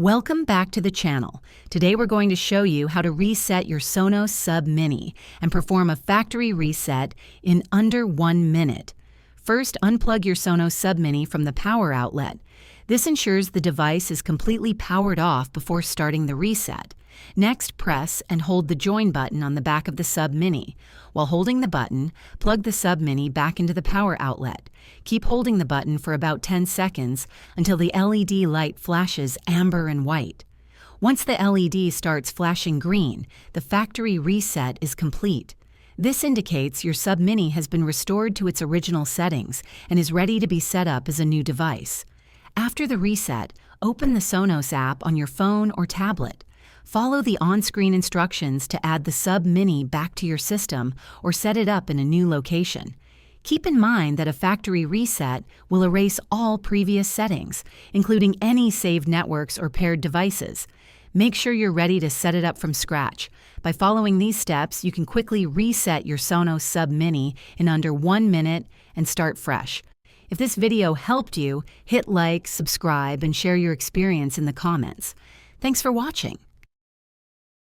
Welcome back to the channel. Today we're going to show you how to reset your Sonos Sub Mini and perform a factory reset in under 1 minute. First, unplug your Sonos Sub Mini from the power outlet. This ensures the device is completely powered off before starting the reset. Next, press and hold the join button on the back of the Sub Mini. While holding the button, plug the Sub Mini back into the power outlet. Keep holding the button for about 10 seconds until the LED light flashes amber and white. Once the LED starts flashing green, the factory reset is complete. This indicates your Sub Mini has been restored to its original settings and is ready to be set up as a new device. After the reset, open the Sonos app on your phone or tablet. Follow the on-screen instructions to add the Sub Mini back to your system or set it up in a new location. Keep in mind that a factory reset will erase all previous settings, including any saved networks or paired devices. Make sure you're ready to set it up from scratch. By following these steps, you can quickly reset your Sonos Sub Mini in under 1 minute and start fresh. If this video helped you, hit like, subscribe, and share your experience in the comments. Thanks for watching.